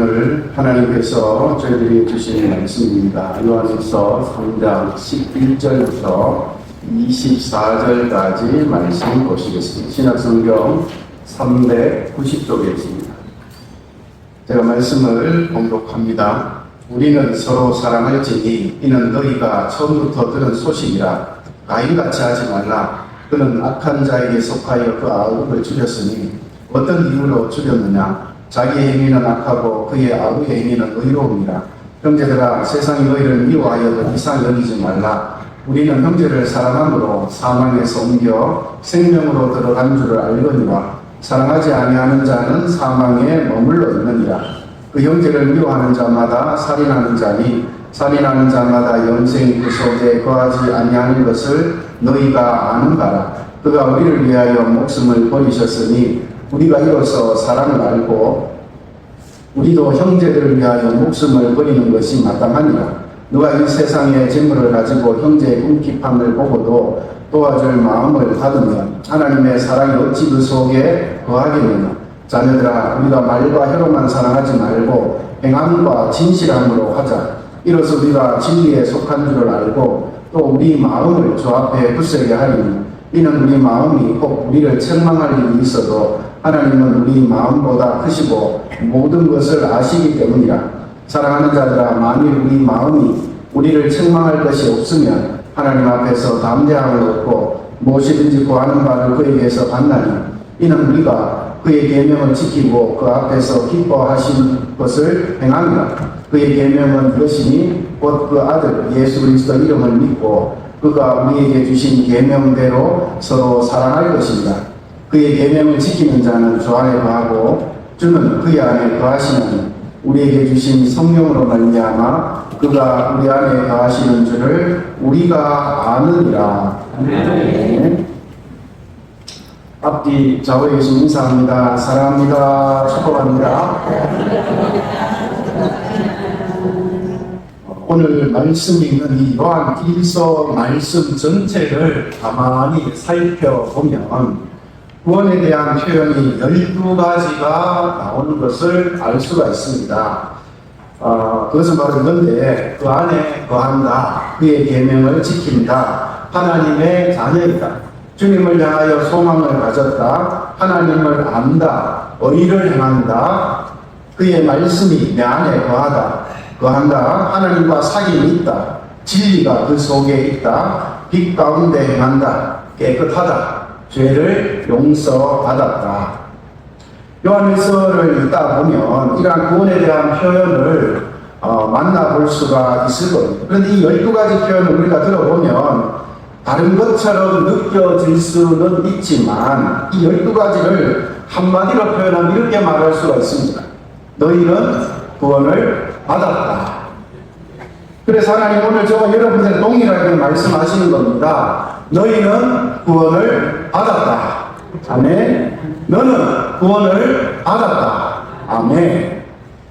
오늘 하나님께서 저희들이 주신 말씀입니다. 요한일서 3장 11절부터 24절까지 말씀 보시겠습니다. 신약성경 390쪽에 있습니다. 제가 말씀을 봉독합니다. 우리는 서로 사랑할지니 이는 너희가 처음부터 들은 소식이라. 가인같이 하지 말라. 그는 악한 자에게 속하여 그 아우를 죽였으니 어떤 이유로 죽였느냐? 자기 행위는 악하고 그의 아우의 행위는 의로움이라. 형제들아, 세상이 너희를 미워하여도 이상히 여기지 말라. 우리는 형제를 사랑함으로 사망에서 옮겨 생명으로 들어간 줄을 알거니와 사랑하지 아니하는 자는 사망에 머물러 있느니라. 그 형제를 미워하는 자마다 살인하는 자니 살인하는 자마다 영생이 그 속에 거하지 아니하는 것을 너희가 아는 바라. 그가 우리를 위하여 목숨을 버리셨으니 우리가 이로써 사랑을 알고 우리도 형제들을 위하여 목숨을 버리는 것이 마땅하니라. 누가 이 세상의 재물을 가지고 형제의 궁핍함을 보고도 도와줄 마음을 받으면 하나님의 사랑이 어찌 그 속에 거하겠느냐. 자녀들아, 우리가 말과 혀로만 사랑하지 말고 행함과 진실함으로 하자. 이로써 우리가 진리에 속한 줄을 알고 또 우리 마음을 주 앞에 굳세게 하리니 이는 우리 마음이 혹 우리를 책망할 일이 있어도 하나님은 우리 마음보다 크시고 모든 것을 아시기 때문이라. 사랑하는 자들아, 만일 우리 마음이 우리를 책망할 것이 없으면 하나님 앞에서 담대함을 얻고 무엇이든지 구하는 바를 그에게서 받나니 이는 우리가 그의 계명을 지키고 그 앞에서 기뻐하신 것을 행함이라. 그의 계명은 이것이니 곧 그 아들 예수 그리스도 이름을 믿고 그가 우리에게 주신 계명대로 서로 사랑할 것입니다. 그의 계명을 지키는 자는 주 안에 거하고 주는 그의 안에 거하시는 우리에게 주신 성령으로 말미암아 그가 우리 안에 거하시는 줄을 우리가 아느니라. 아멘. 앞뒤 좌우에 계신 인사합니다. 사랑합니다. 축복합니다. 오늘 말씀이 있는 이 요한일서 말씀 전체를 가만히 살펴보면 구원에 대한 표현이 12가지가 나오는 것을 알 수가 있습니다. 그것은 바로 이건데, 그 안에 거한다, 그의 계명을 지킨다, 하나님의 자녀이다, 주님을 향하여 소망을 가졌다, 하나님을 안다, 의를 행한다, 그의 말씀이 내 안에 거한다, 하나님과 사귐이 있다, 진리가 그 속에 있다, 빛 가운데 행한다, 깨끗하다, 죄를 용서받았다. 요한일서를 읽다 보면 이러한 구원에 대한 표현을 만나볼 수가 있을 겁니다. 그런데 이 12가지 표현을 우리가 들어보면 다른 것처럼 느껴질 수는 있지만 이 12가지를 한마디로 표현하면 이렇게 말할 수가 있습니다. 너희는 구원을 받았다. 그래서 하나님 오늘 저와 여러분들 동일하게 말씀하시는 겁니다. 너희는 구원을 받았다. 아멘. 너는 구원을 받았다. 아멘.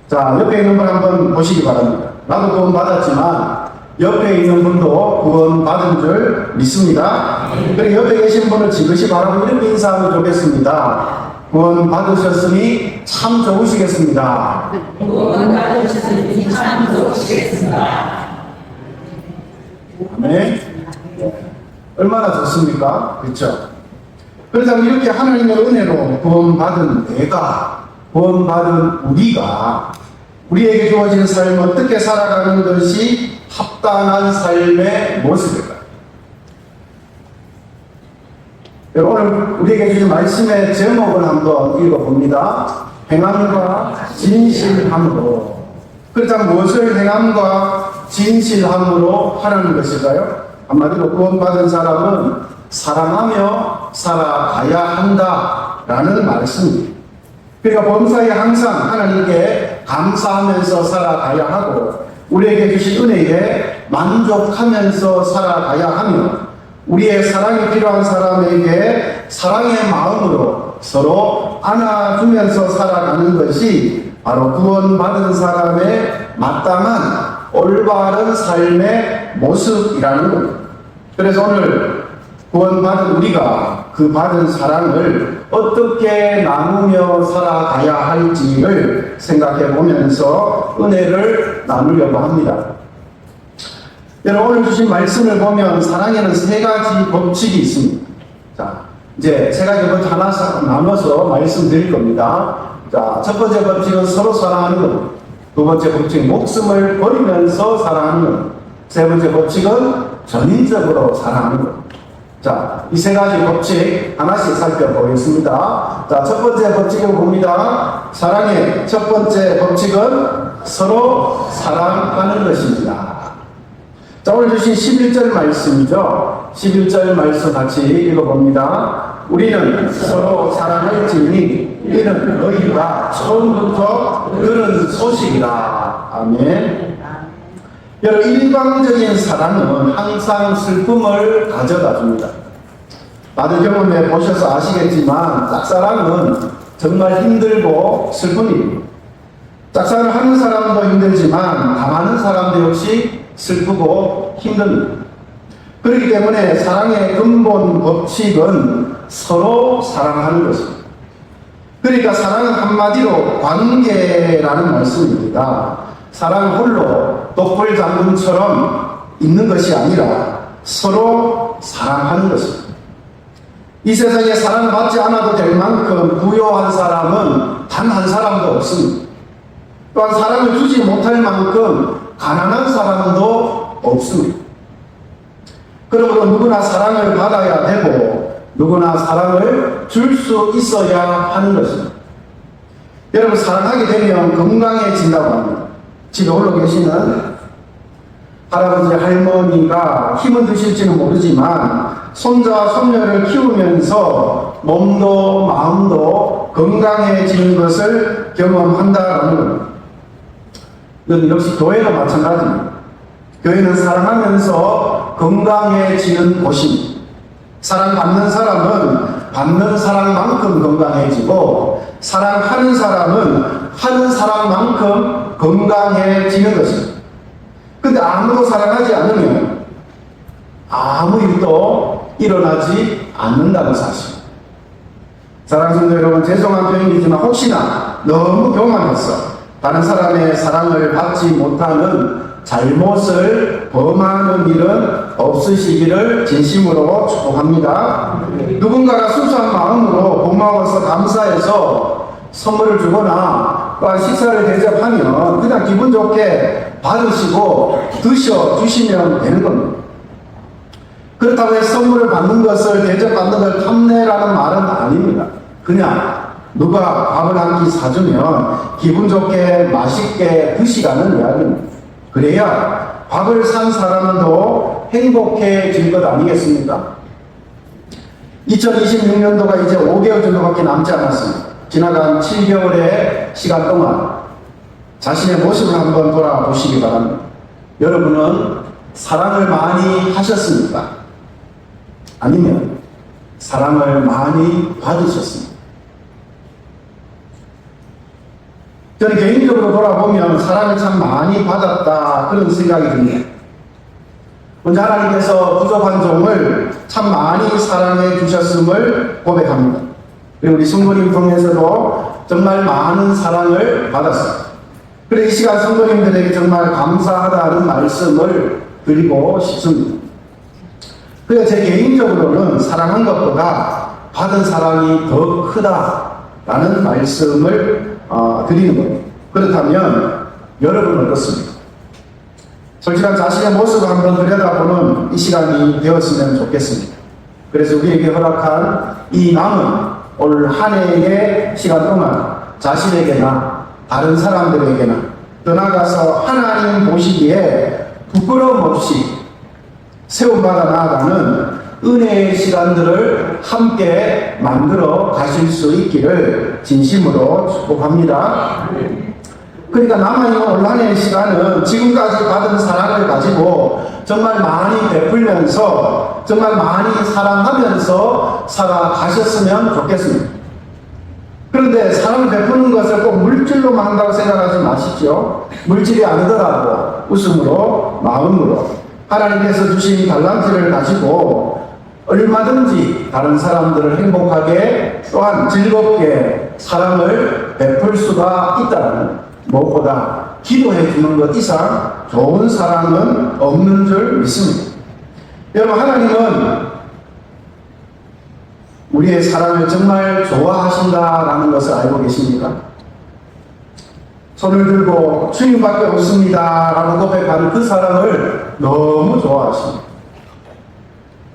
자, 옆에 있는 분 한번 보시기 바랍니다. 나도 구원 받았지만 옆에 있는 분도 구원 받은 줄 믿습니다. 그리고 옆에 계신 분을 지그시 바라보고 이렇게 인사하면 좋겠습니다. 구원 받으셨으니 참 좋으시겠습니다. 구원 받으셨으니 참 좋으시겠습니다. 아멘. 얼마나 좋습니까? 그렇죠? 그렇다면 이렇게 하나님의 은혜로 구원받은 내가, 구원받은 우리가 우리에게 주어진 삶을 어떻게 살아가는 것이 합당한 삶의 모습일까요? 오늘 우리에게 주신 말씀의 제목을 한번 읽어봅니다. 행함과 진실함으로. 그렇다면 무엇을 행함과 진실함으로 하라는 것일까요? 한마디로 구원받은 사람은 사랑하며 살아가야 한다라는 말씀입니다. 그러니까 범사에 항상 하나님께 감사하면서 살아가야 하고 우리에게 주신 은혜에 만족하면서 살아가야 하며 우리의 사랑이 필요한 사람에게 사랑의 마음으로 서로 안아주면서 살아가는 것이 바로 구원받은 사람의 마땅한 올바른 삶의 모습이라는 겁니다. 그래서 오늘 구원받은 우리가 그 받은 사랑을 어떻게 나누며 살아가야 할지를 생각해 보면서 은혜를 나누려고 합니다. 여러분, 오늘 주신 말씀을 보면 사랑에는 세 가지 법칙이 있습니다. 자, 이제 세 가지 법칙 하나 나눠서 말씀드릴 겁니다. 자, 첫 번째 법칙은 서로 사랑하는 것. 두 번째 법칙은 목숨을 버리면서 사랑하는 것. 세 번째 법칙은 전인적으로 사랑하는 것. 자, 이 세 가지 법칙 하나씩 살펴보겠습니다. 자, 첫 번째 법칙을 봅니다. 사랑의 첫 번째 법칙은 서로 사랑하는 것입니다. 자, 오늘 주신 11절 말씀이죠. 11절 말씀 같이 읽어봅니다. 우리는 서로 사랑할지니 이는 너희가 처음부터 들은 소식이라. 아멘. 여러분, 일방적인 사랑은 항상 슬픔을 가져다 줍니다. 다들 경험해 보셔서 아시겠지만 짝사랑은 정말 힘들고 슬픈 일입니다. 짝사랑을 하는 사람도 힘들지만 당하는 사람도 역시 슬프고 힘듭니다. 그렇기 때문에 사랑의 근본 법칙은 서로 사랑하는 것입니다. 그러니까 사랑은 한마디로 관계라는 말씀입니다. 사랑은 홀로 독불장군처럼 있는 것이 아니라 서로 사랑하는 것입니다. 이 세상에 사랑을 받지 않아도 될 만큼 부요한 사람은 단 한 사람도 없습니다. 또한 사랑을 주지 못할 만큼 가난한 사람도 없습니다. 그러므로 누구나 사랑을 받아야 되고 누구나 사랑을 줄 수 있어야 하는 것입니다. 여러분, 사랑하게 되면 건강해진다고 합니다. 집에 홀로 계시는 할아버지, 할머니가 힘은 드실지는 모르지만 손자, 손녀를 키우면서 몸도 마음도 건강해지는 것을 경험한다라는 겁니다. 이건 역시 교회도 마찬가지입니다. 교회는 사랑하면서 건강해지는 곳입니다. 사랑받는 사람은 받는 사랑만큼 건강해지고 사랑하는 사람은 하는 사랑만큼 건강해지는 것입니다. 근데 아무도 사랑하지 않으면 아무 일도 일어나지 않는다는 사실. 사랑하는 성도 여러분, 죄송한 표현이지만 혹시나 너무 교만해서 다른 사람의 사랑을 받지 못하는 잘못을 범하는 일은 없으시기를 진심으로 축복합니다. 누군가가 순수한 마음으로 고마워서 감사해서 선물을 주거나 또한 식사를 대접하면 그냥 기분 좋게 받으시고 드셔주시면 되는 겁니다. 그렇다고 해서 선물을 받는 것을 대접받는 걸 탐내라는 말은 아닙니다. 그냥 누가 밥을 한 끼 사주면 기분 좋게 맛있게 드시라는 이야기입니다. 그래야 밥을 산 사람도 행복해질 것 아니겠습니까? 2026년도가 이제 5개월 정도밖에 남지 않았습니다. 지나간 7개월의 시간 동안 자신의 모습을 한번 돌아보시기 바랍니다. 여러분은 사랑을 많이 하셨습니까? 아니면 사랑을 많이 받으셨습니까? 저는 개인적으로 돌아보면 사랑을 참 많이 받았다 그런 생각이 듭니다. 먼저 하나님께서 부족한 종을 참 많이 사랑해 주셨음을 고백합니다. 그리고 우리 성도님 통해서도 정말 많은 사랑을 받았습니다. 그래서 이 시간 성도님들에게 정말 감사하다는 말씀을 드리고 싶습니다. 그래서 제 개인적으로는 사랑한 것보다 받은 사랑이 더 크다라는 말씀을 드리는 거예요. 그렇다면 여러분은 어떻습니까? 솔직한 자신의 모습을 한번 들여다보는 이 시간이 되었으면 좋겠습니다. 그래서 우리에게 허락한 이 남은 올 한 해의 시간 동안 자신에게나 다른 사람들에게나 떠나가서 하나님 보시기에 부끄러움 없이 세움받아 나아가는 은혜의 시간들을 함께 만들어 가실 수 있기를 진심으로 축복합니다. 그러니까 남아있는 올 한 해의 시간은 지금까지 받은 사랑을 가지고 정말 많이 베풀면서 정말 많이 사랑하면서 살아가셨으면 좋겠습니다. 그런데 사랑을 베푸는 것을 꼭 물질로만 한다고 생각하지 마시죠. 물질이 아니더라도 웃음으로 마음으로 하나님께서 주신 달란트를 가지고 얼마든지 다른 사람들을 행복하게 또한 즐겁게 사랑을 베풀 수가 있다는, 무엇보다 기도해 주는 것 이상 좋은 사랑은 없는 줄 믿습니다. 여러분, 하나님은 우리의 사랑을 정말 좋아하신다라는 것을 알고 계십니까? 손을 들고 주님밖에 없습니다 라고 고백하는 그 사랑을 너무 좋아하십니다.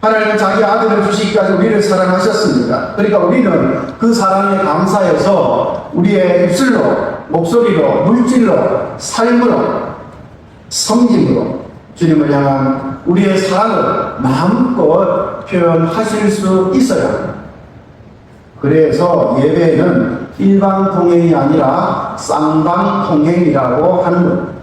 하나님은 자기 아들을 주시기까지 우리를 사랑하셨습니다. 그러니까 우리는 그 사랑에 감사해서 우리의 입술로, 목소리로, 물질로, 삶으로, 섬김으로 주님을 향한 우리의 사랑을 마음껏 표현하실 수 있어야 합니다. 그래서 예배는 일방통행이 아니라 쌍방통행이라고 하는 겁니다.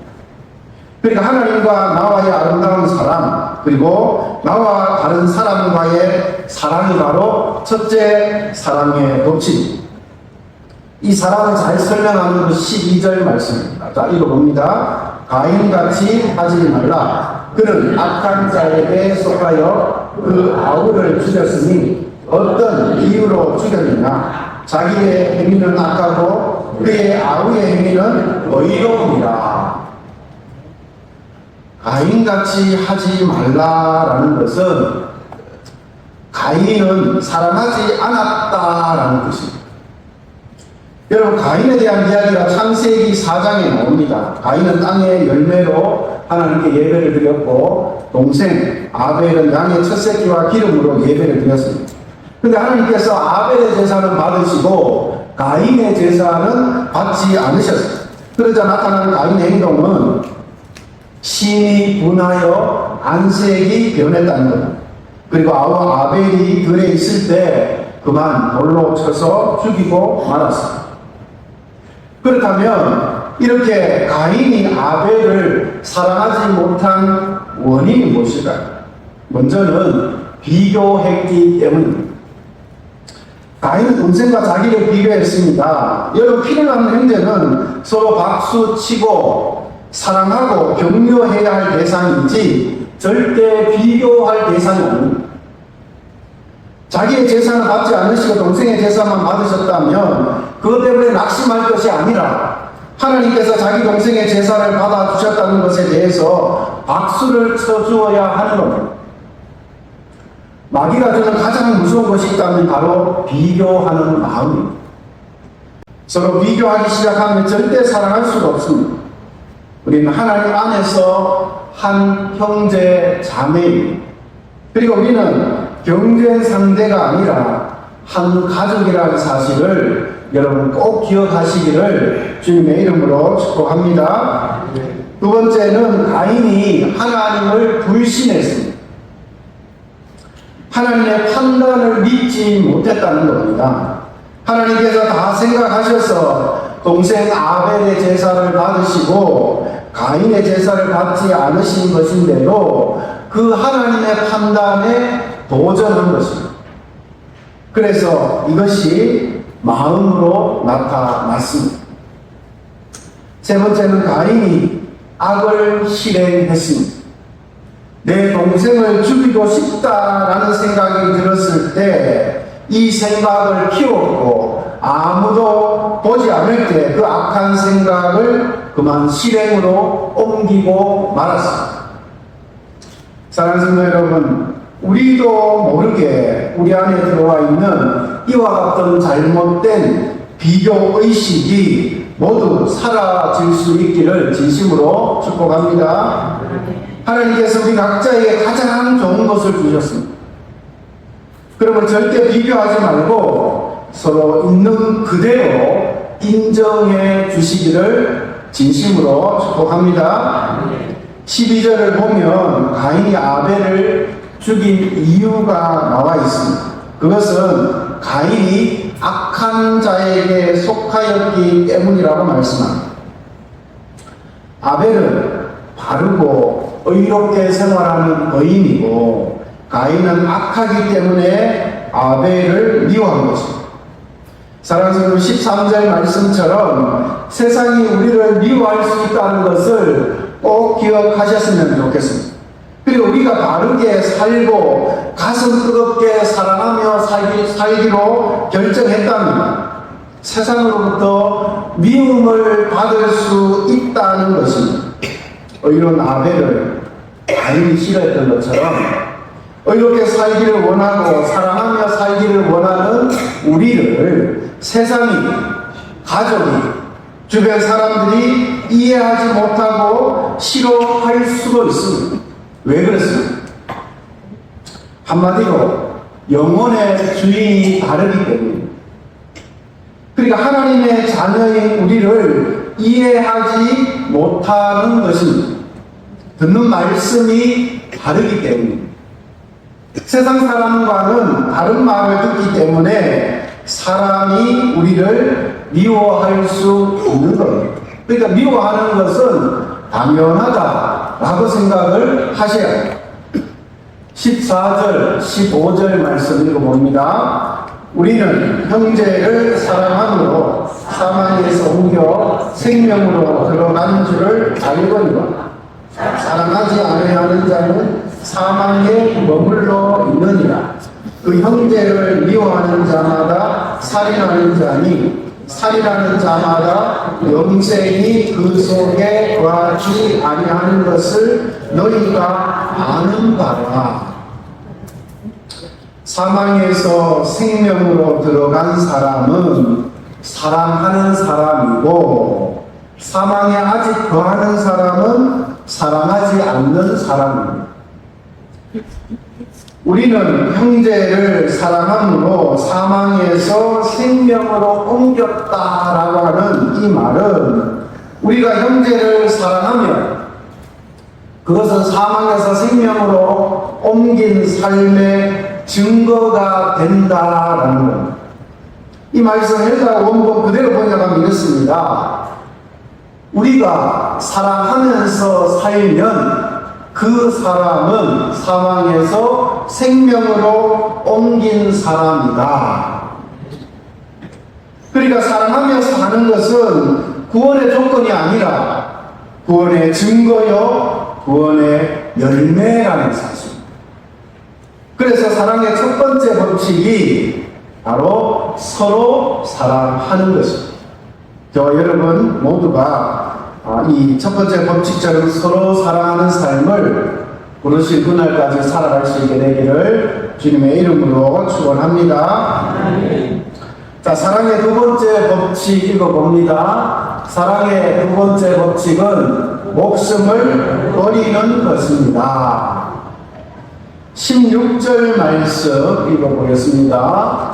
그러니까 하나님과 나와의 아름다운 사랑, 그리고 나와 다른 사람과의 사랑이 바로 첫째 사랑의 도치입니다. 이 사랑을 잘 설명하는 그 12절 말씀입니다. 자, 읽어봅니다. 가인같이 하지 말라. 그는 악한 자에게 속하여 그 아우를 죽였으니 어떤 이유로 죽였느냐? 자기의 행위는 악하고 그의 아우의 행위는 의로움이라. 가인같이 하지 말라라는 것은 가인은 사랑하지 않았다라는 뜻입니다. 여러분, 가인에 대한 이야기가 창세기 4장에 나옵니다. 가인은 땅의 열매로 하나님께 예배를 드렸고 동생 아벨은 양의 첫 새끼와 기름으로 예배를 드렸습니다. 그런데 하나님께서 아벨의 제사는 받으시고 가인의 제사는 받지 않으셨습니다. 그러자 나타나는 가인의 행동은 신이 분하여 안색이 변했다는 것, 그리고 아벨이 들에 있을 때 그만 돌로 쳐서 죽이고 말았습니다. 그렇다면 이렇게 가인이 아벨을 사랑하지 못한 원인이 무엇일까요? 먼저는 비교했기 때문입니다. 가인은 동생과 자기를 비교했습니다. 여러분, 피를 나는 형제는 서로 박수 치고 사랑하고 격려해야 할 대상이지 절대 비교할 대상이 아닙니다. 자기의 제사는 받지 않으시고 동생의 제사만 받으셨다면 그것 때문에 낙심할 것이 아니라 하나님께서 자기 동생의 제사를 받아주셨다는 것에 대해서 박수를 쳐주어야 하는 겁니다. 마귀가 주는 가장 무서운 것이 있다면 바로 비교하는 마음입니다. 서로 비교하기 시작하면 절대 사랑할 수가 없습니다. 우리는 하나님 안에서 한 형제 자매입니다. 그리고 우리는 경쟁 상대가 아니라 한 가족이라는 사실을 여러분 꼭 기억하시기를 주님의 이름으로 축복합니다. 두 번째는 가인이 하나님을 불신했습니다. 하나님의 판단을 믿지 못했다는 겁니다. 하나님께서 다 생각하셔서 동생 아벨의 제사를 받으시고 가인의 제사를 받지 않으신 것인데도 그 하나님의 판단에 도전한 것입니다. 그래서 이것이 마음으로 나타났습니다. 세 번째는 가인이 악을 실행했습니다. 내 동생을 죽이고 싶다라는 생각이 들었을 때 이 생각을 키웠고 아무도 보지 않을 때 그 악한 생각을 그만 실행으로 옮기고 말았습니다. 사랑하는 성도 여러분, 우리도 모르게 우리 안에 들어와 있는 이와 같은 잘못된 비교의식이 모두 사라질 수 있기를 진심으로 축복합니다. 하나님께서 우리 각자에게 가장 좋은 것을 주셨습니다. 그러면 절대 비교하지 말고 서로 있는 그대로 인정해 주시기를 진심으로 축복합니다. 12절을 보면 가인이 아벨을 죽인 이유가 나와 있습니다. 그것은 가인이 악한 자에게 속하였기 때문이라고 말씀합니다. 아벨은 바르고 의롭게 생활하는 의인이고 가인은 악하기 때문에 아벨을 미워한 것입니다. 사랑하는 13절 말씀처럼 세상이 우리를 미워할 수 있다는 것을 꼭 기억하셨으면 좋겠습니다. 그리고 우리가 바르게 살고 가슴 뜨겁게 사랑하며 살기로 결정했다면 세상으로부터 미움을 받을 수 있다는 것입니다. 이런 아벨을 가인이 싫어했던 것처럼 의롭게 살기를 원하고 사랑하며 살기를 원하는 우리를 세상이, 가족이, 주변 사람들이 이해하지 못하고 싫어할 수도 있습니다. 왜 그렇습니까? 한마디로 영혼의 주인이 다르기 때문입니다. 그러니까 하나님의 자녀인 우리를 이해하지 못하는 것입니다. 듣는 말씀이 다르기 때문입니다. 세상 사람과는 다른 마음을 듣기 때문에 사람이 우리를 미워할 수 있는 겁니다. 그러니까 미워하는 것은 당연하다라고 생각을 하셔야 합니다. 14절, 15절 말씀 읽어봅니다. 우리는 형제를 사랑함으로 사망에서 옮겨 생명으로 들어가는 줄을 알거니와 사랑하지 아니하는 자는 사망에 머물러 있느니라. 그 형제를 미워하는 자마다 살인하는 자니 살인하는 자마다 영생이 그 속에 거하지 아니하는 것을 너희가 아는 바라. 사망에서 생명으로 들어간 사람은 사랑하는 사람이고 사망에 아직 거하는 사람은 사랑하지 않는 사람입니다. 우리는 형제를 사랑함으로 사망에서 생명으로 옮겼다라고 하는 이 말은 우리가 형제를 사랑하면 그것은 사망에서 생명으로 옮긴 삶의 증거가 된다라는 겁니다. 이 말씀 헬라 원본 그대로 번역하면 이렇습니다. 우리가 사랑하면서 살면 그 사람은 사망에서 생명으로 옮긴 사람이다. 그러니까 사랑하며 사는 것은 구원의 조건이 아니라 구원의 증거요, 구원의 열매라는 사실입니다. 그래서 사랑의 첫 번째 법칙이 바로 서로 사랑하는 것입니다. 저와 여러분 모두가 이 첫 번째 법칙처럼 서로 사랑하는 삶을 부르신 그날까지 살아갈 수 있게 되기를 주님의 이름으로 축원합니다. 자, 사랑의 두 번째 법칙 읽어봅니다. 사랑의 두 번째 법칙은 목숨을 버리는 것입니다. 16절 말씀 읽어보겠습니다.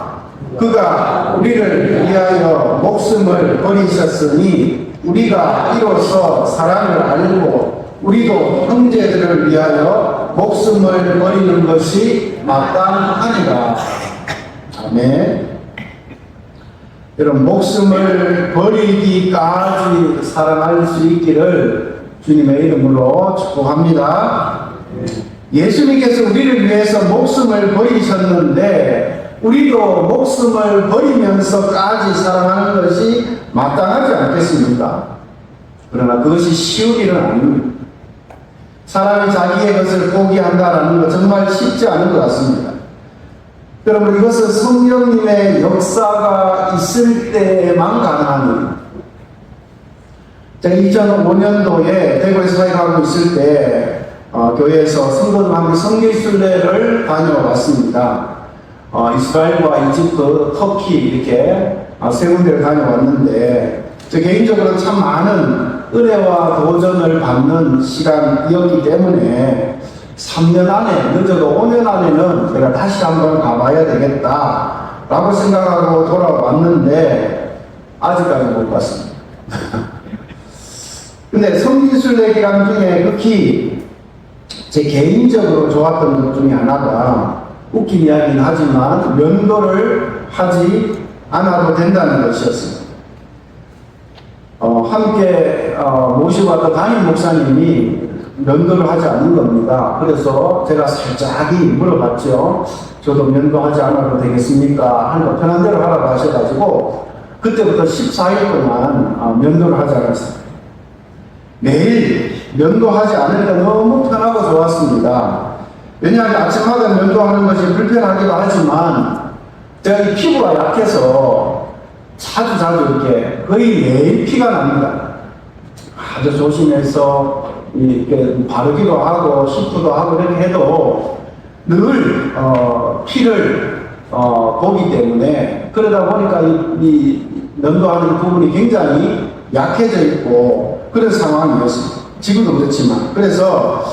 그가 우리를 위하여 목숨을 버리셨으니 우리가 이로써 사랑을 알고 우리도 형제들을 위하여 목숨을 버리는 것이 마땅하니라. 아멘. 여러분, 목숨을 버리기까지 사랑할 수 있기를 주님의 이름으로 축복합니다. 예수님께서 우리를 위해서 목숨을 버리셨는데 우리도 목숨을 버리면서까지 사랑하는 것이 마땅하지 않겠습니까? 그러나 그것이 쉬운 일은 아닙니다. 사람이 자기의 것을 포기한다는 것 정말 쉽지 않은 것 같습니다. 여러분, 이것은 성령님의 역사가 있을 때만 가능한 일입니다. 제가 2005년도에 대구에 사역하고 있을 때 교회에서 성도들과 함께 성길순례를 다녀왔습니다. 이스라엘과 이집트, 터키 이렇게 세 군데를 다녀왔는데 저 개인적으로 참 많은 은혜와 도전을 받는 시간이었기 때문에 3년 안에, 늦어도 5년 안에는 제가 다시 한번 가봐야 되겠다라고 생각하고 돌아왔는데 아직까지 못 갔습니다. 근데 성지순례 기간 중에 극히 제 개인적으로 좋았던 것 중에 하나가 웃긴 이야기는 하지만 면도를 하지 않아도 된다는 것이었습니다. 함께 모시고 왔던 담임 목사님이 면도를 하지 않는 겁니다. 그래서 제가 살짝이 물어봤죠. 저도 면도하지 않아도 되겠습니까? 하니까 편한 대로 하라고 하셔가지고 그때부터 14일 동안 면도를 하지 않았습니다. 매일 면도하지 않으니까 너무 편하고 좋았습니다. 왜냐하면 아침마다 면도하는 것이 불편하기도 하지만 제가 이 피부가 약해서 자주 이렇게 거의 매일 피가 납니다. 아주 조심해서 이렇게 바르기도 하고 샴푸도 하고 이렇게 해도 늘 피를 보기 때문에 그러다 보니까 이 면도하는 부분이 굉장히 약해져 있고 그런 상황이었습니다. 지금도 그렇지만 그래서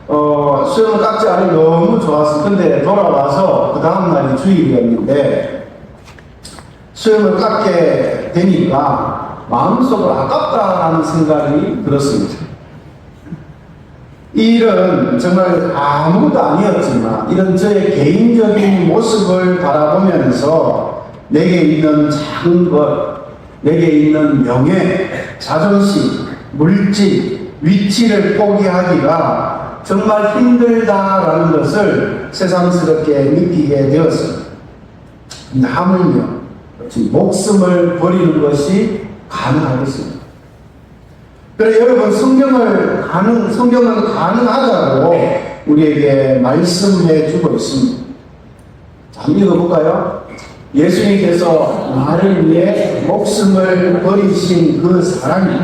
수염을 깎지 않으니 너무 좋았어. 근데 돌아와서 그 다음날이 주일이었는데 수염을 깎게 되니까 마음속으로 아깝다라는 생각이 들었습니다. 이 일은 정말 아무것도 아니었지만 이런 저의 개인적인 모습을 바라보면서 내게 있는 작은 것, 내게 있는 명예, 자존심, 물질, 위치를 포기하기가 정말 힘들다라는 것을 새삼스럽게 느끼게 되었습니다. 근데 하물며 목숨을 버리는 것이 가능하겠습니다. 그래 여러분 성경은 가능하다고 우리에게 말씀해 주고 있습니다. 자, 한번 읽어볼까요? 예수님께서 나를 위해 목숨을 버리신 그 사랑이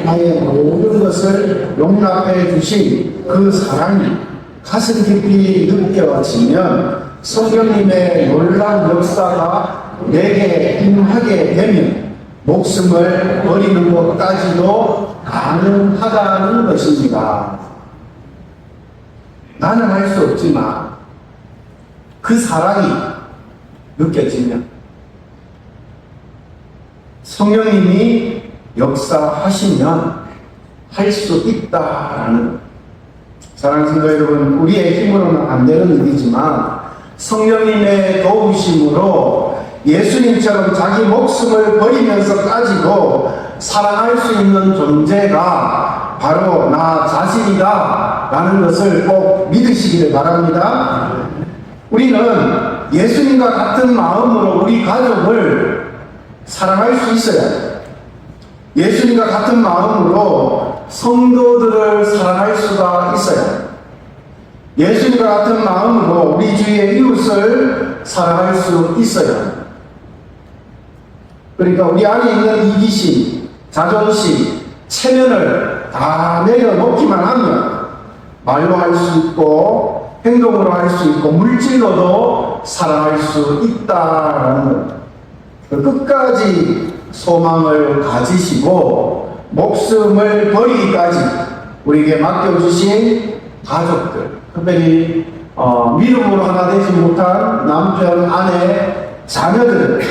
나의 모든 것을 용납해 주신 그 사랑이 가슴 깊이 느껴지면 성령님의 놀라운 역사가 내게 임하게 되면 목숨을 버리는 것까지도 가능하다는 것입니다. 나는 할 수 없지만 그 사랑이 느껴지면 성령님이 역사하시면 할 수 있다라는 사랑하는 성도 여러분, 우리의 힘으로는 안 되는 일이지만 성령님의 도우심으로 예수님처럼 자기 목숨을 버리면서까지도 사랑할 수 있는 존재가 바로 나 자신이다 라는 것을 꼭 믿으시기를 바랍니다. 우리는 예수님과 같은 마음으로 우리 가족을 사랑할 수 있어야 해요. 예수님과 같은 마음으로 성도들을 사랑할 수가 있어야 해요. 예수님과 같은 마음으로 우리 주위의 이웃을 사랑할 수 있어야 해요. 그러니까 우리 안에 있는 이기심, 자존심, 체면을 다 내려놓기만 하면 말로 할 수 있고 행동으로 할 수 있고 물질로도 사랑할 수 있다라는 것. 끝까지 소망을 가지시고 목숨을 버리기까지 우리에게 맡겨주신 가족들, 특별히 믿음으로 하나 되지 못한 남편, 아내, 자녀들을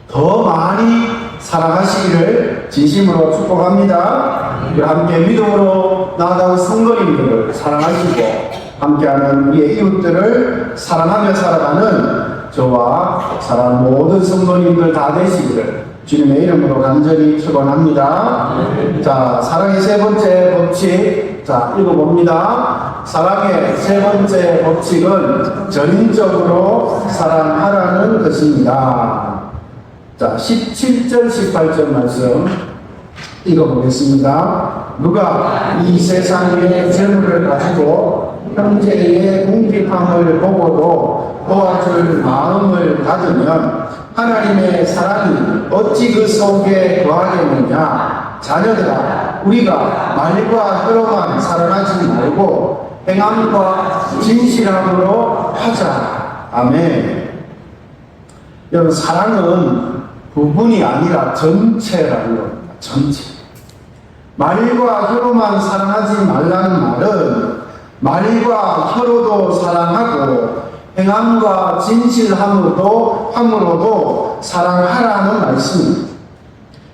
더 많이 사랑하시기를 진심으로 축복합니다. 함께 믿음으로 나아가는 성도님들을 사랑하시고 함께하는 우리의 이웃들을 사랑하며 살아가는 저와 사랑하는 모든 성도님들 다 되시기를 주님의 이름으로 간절히 축원합니다. 자, 사랑의 세 번째 법칙, 자, 읽어봅니다. 사랑의 세 번째 법칙은 전인적으로 사랑하라는 것입니다. 자, 17절, 18절 말씀 읽어보겠습니다. 누가 이 세상의 재물을 가지고 형제의 궁핍함을 보고도 도와줄 마음을 가지면 하나님의 사랑이 어찌 그 속에 거하겠느냐. 자녀들아, 우리가 말과 혀로만 사랑하지 말고 행함과 진실함으로 하자. 아멘. 여러분, 사랑은 부분이 아니라 전체라는 겁니다. 전체. 말과 혀로만 사랑하지 말라는 말은 말과 혀로도 사랑하고 행함과 진실함으로도 사랑하라는 말씀입니다.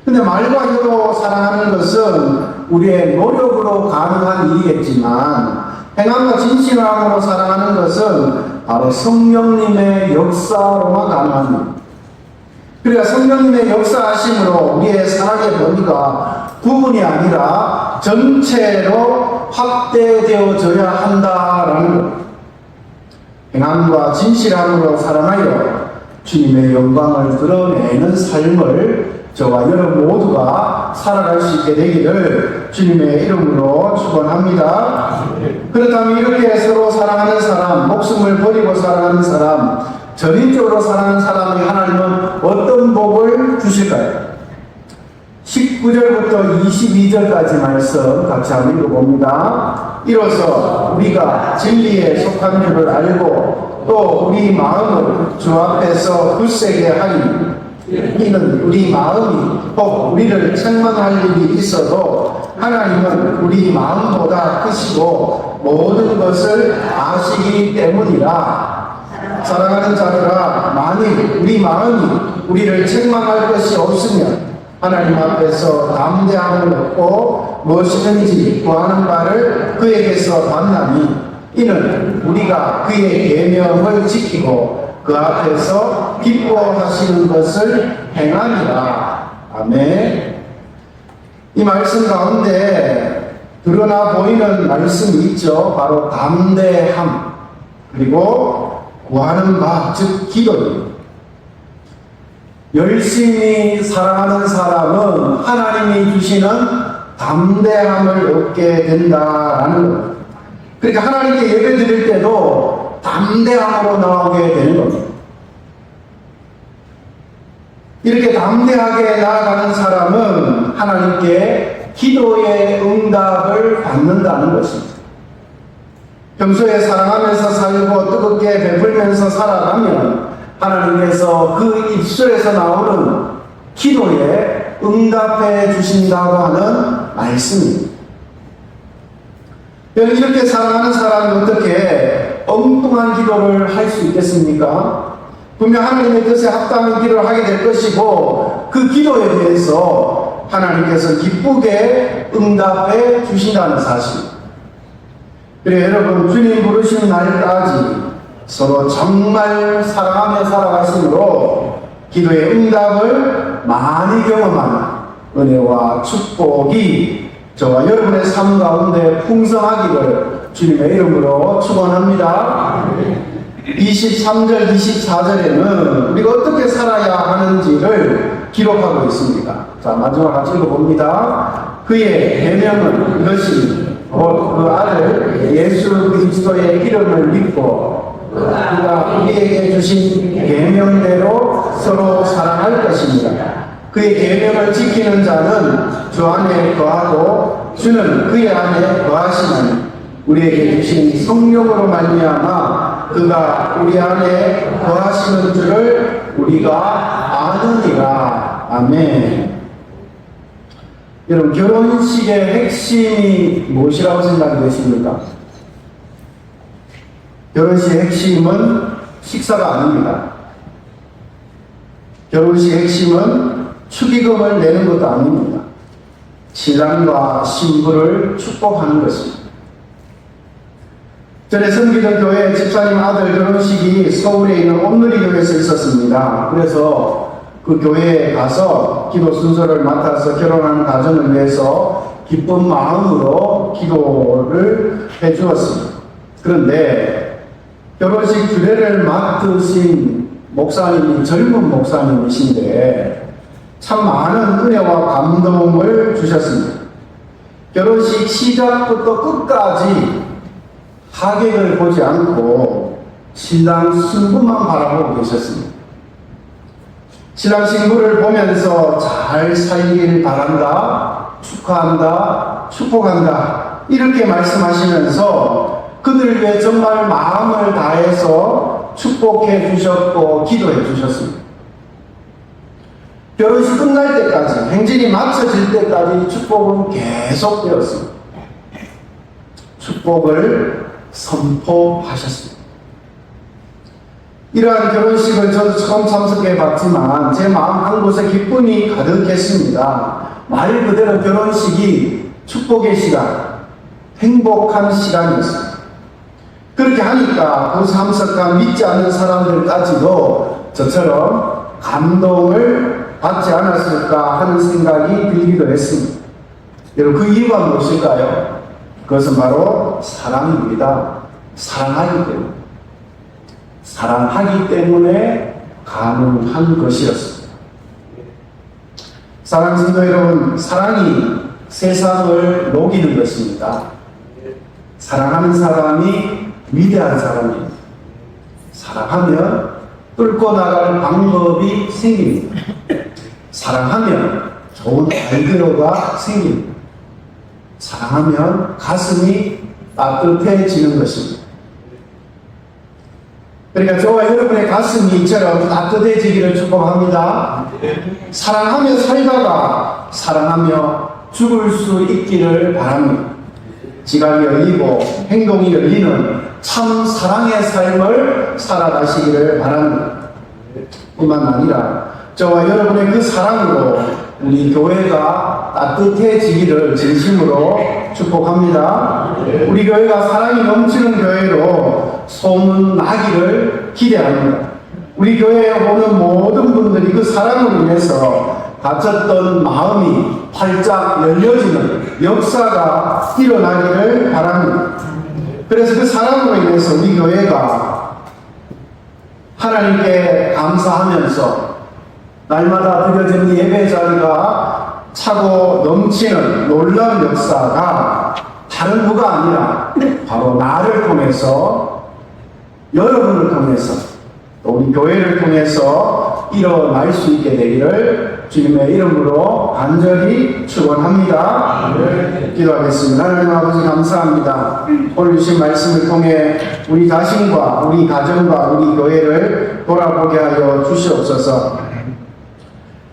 근데 말과 혀로 사랑하는 것은 우리의 노력으로 가능한 일이겠지만 행함과 진실함으로 사랑하는 것은 바로 성령님의 역사로만 가능한 일입니다. 그러니까 성령님의 역사하심으로 우리의 사랑의 범위가 부분이 아니라 전체로 확대되어져야 한다라는 것. 행함과 진실함으로 사랑하여 주님의 영광을 드러내는 삶을 저와 여러분 모두가 살아갈 수 있게 되기를 주님의 이름으로 축원합니다. 그렇다면 이렇게 서로 사랑하는 사람, 목숨을 버리고 사랑하는 사람, 전인적으로 사랑하는 사람이 하나님은 어떤 복을 주실까요? 19절부터 22절까지 말씀 같이 한번 읽어봅니다. 이로써 우리가 진리에 속한 줄을 알고 또 우리 마음을 주 앞에서 굳세게 하니 이는 우리 마음이 꼭 우리를 책망할 일이 있어도 하나님은 우리 마음보다 크시고 모든 것을 아시기 때문이라. 사랑하는 자들아, 만일 우리 마음이 우리를 책망할 것이 없으면 하나님 앞에서 담대함을 얻고 무엇이든지 구하는 바를 그에게서 만나니 이는 우리가 그의 계명을 지키고 그 앞에서 기뻐하시는 것을 행하니라. 아멘. 이 말씀 가운데 드러나 보이는 말씀이 있죠. 바로 담대함, 그리고 구하는 바, 즉 기도입니다. 열심히 사랑하는 사람은 하나님이 주시는 담대함을 얻게 된다라는 겁니다. 그러니까 하나님께 예배 드릴 때도 담대함으로 나오게 되는 겁니다. 이렇게 담대하게 나아가는 사람은 하나님께 기도의 응답을 받는다는 것입니다. 평소에 사랑하면서 살고 뜨겁게 베풀면서 살아가면 하나님께서 그 입술에서 나오는 기도에 응답해 주신다고 하는 말씀입니다. 여러분, 이렇게 사랑하는 사람이 어떻게 엉뚱한 기도를 할 수 있겠습니까? 분명 하나님의 뜻에 합당한 기도를 하게 될 것이고 그 기도에 대해서 하나님께서 기쁘게 응답해 주신다는 사실. 그래 여러분, 주님 부르신 날까지 서로 정말 사랑하며 살아가심으로 기도의 응답을 많이 경험하는 은혜와 축복이 저와 여러분의 삶 가운데 풍성하기를 주님의 이름으로 축원합니다. 23절, 24절에는 우리가 어떻게 살아야 하는지를 기록하고 있습니다. 자, 마지막 같이 읽어봅니다. 그의 계명은 이것이 그 아들 예수 그리스도의 이름을 믿고 그가 우리에게 주신 계명대로 서로 사랑할 것입니다. 그의 계명을 지키는 자는 주 안에 거하고 주는 그의 안에 거하시는 우리에게 주신 성령으로 말미암아 그가 우리 안에 거하시는 줄을 우리가 아느니라. 아멘. 여러분, 결혼식의 핵심이 무엇이라고 생각이 되십니까? 결혼식의 핵심은 식사가 아닙니다. 결혼식의 핵심은 축의금을 내는 것도 아닙니다. 신랑과 신부를 축복하는 것입니다. 전에 섬기던 교회 집사님 아들 결혼식이 서울에 있는 온누리 교회에서 있었습니다. 그래서 그 교회에 가서 기도 순서를 맡아서 결혼하는 가정을 위해서 기쁜 마음으로 기도를 해주었습니다. 그런데 결혼식 주례를 맡으신 목사님이 젊은 목사님이신데 참 많은 은혜와 감동을 주셨습니다. 결혼식 시작부터 끝까지 하객을 보지 않고 신랑 신부만 바라보고 계셨습니다. 신랑 신부를 보면서 잘 살길 바란다, 축하한다, 축복한다 이렇게 말씀하시면서 그들을 위해 정말 마음을 다해서 축복해 주셨고 기도해 주셨습니다. 결혼식 끝날 때까지, 행진이 마쳐질 때까지 축복은 계속되었습니다. 축복을 선포하셨습니다. 이러한 결혼식을 저도 처음 참석해 봤지만 제 마음 한 곳에 기쁨이 가득했습니다. 말 그대로 결혼식이 축복의 시간, 행복한 시간이었습니다. 그렇게 하니까 그 참석한 믿지 않는 사람들까지도 저처럼 감동을 받지 않았을까 하는 생각이 들기도 했습니다. 여러분, 그 이유가 무엇일까요? 그것은 바로 사랑입니다. 사랑하기 때문에. 사랑하기 때문에 가능한 것이었습니다. 사랑하는 성도 여러분, 사랑이 세상을 녹이는 것입니다. 사랑하는 사람이 위대한 사람입니다. 사랑하면 뚫고 나갈 방법이 생깁니다. 사랑하면 좋은 아이디어가 생깁니다. 사랑하면 가슴이 따뜻해지는 것입니다. 그러니까 저와 여러분의 가슴이 이처럼 따뜻해지기를 축복합니다. 사랑하며 살다가 사랑하며 죽을 수 있기를 바랍니다. 지각이 열리고 행동이 열리는 참 사랑의 삶을 살아가시기를 바랍니다. 뿐만 아니라 저와 여러분의 그 사랑으로 우리 교회가 따뜻해지기를 진심으로 축복합니다. 우리 교회가 사랑이 넘치는 교회로 소문나기를 기대합니다. 우리 교회에 오는 모든 분들이 그 사랑으로 인해서 닫혔던 마음이 활짝 열려지는 역사가 일어나기를 바랍니다. 그래서 그 사랑으로 인해서 우리 교회가 하나님께 감사하면서 날마다 드려지는 예배 자리가 차고 넘치는 놀라운 역사가 다른 누가 아니라 바로 나를 통해서, 여러분을 통해서, 또 우리 교회를 통해서 일어날 수 있게 되기를 주님의 이름으로 간절히 축원합니다. 기도하겠습니다. 하나님 아버지 감사합니다. 오늘 주신 말씀을 통해 우리 자신과 우리 가정과 우리 교회를 돌아보게 하여 주시옵소서.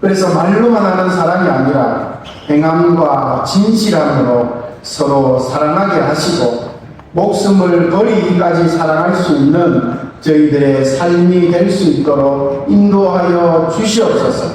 그래서 말로만 하는 사랑이 아니라 행함과 진실함으로 서로 사랑하게 하시고 목숨을 버리기까지 사랑할 수 있는 저희들의 삶이 될 수 있도록 인도하여 주시옵소서.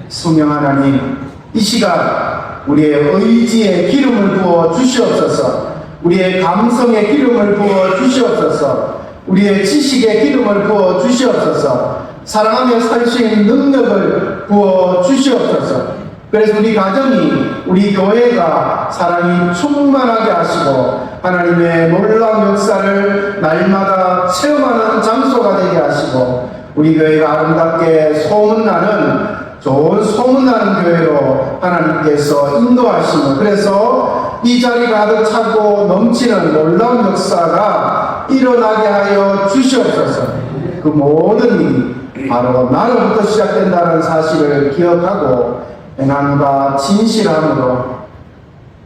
성령 하나님, 이 시간 우리의 의지에 기름을 부어 주시옵소서. 우리의 감성에 기름을 부어 주시옵소서. 우리의 지식에 기름을 부어 주시옵소서. 사랑하며 살 수 있는 능력을 부어 주시옵소서. 그래서 우리 가정이, 우리 교회가 사랑이 충만하게 하시고 하나님의 놀라운 역사를 날마다 체험하는 장소가 되게 하시고 우리 교회가 아름답게 소문나는, 좋은 소문나는 교회로 하나님께서 인도하시고, 그래서 이 자리가 가득 차고 넘치는 놀라운 역사가 일어나게 하여 주시옵소서. 그 모든 일이 바로 나로부터 시작된다는 사실을 기억하고 행함과 진실함으로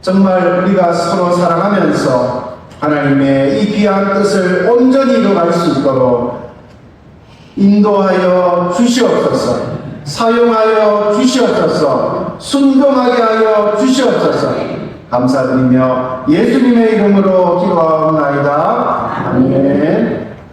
정말 우리가 서로 사랑하면서 하나님의 이 귀한 뜻을 온전히 이루어갈 수 있도록 인도하여 주시옵소서. 사용하여 주시옵소서. 순종하게 하여 주시옵소서. 감사드리며 예수님의 이름으로 기도하옵나이다. 아멘.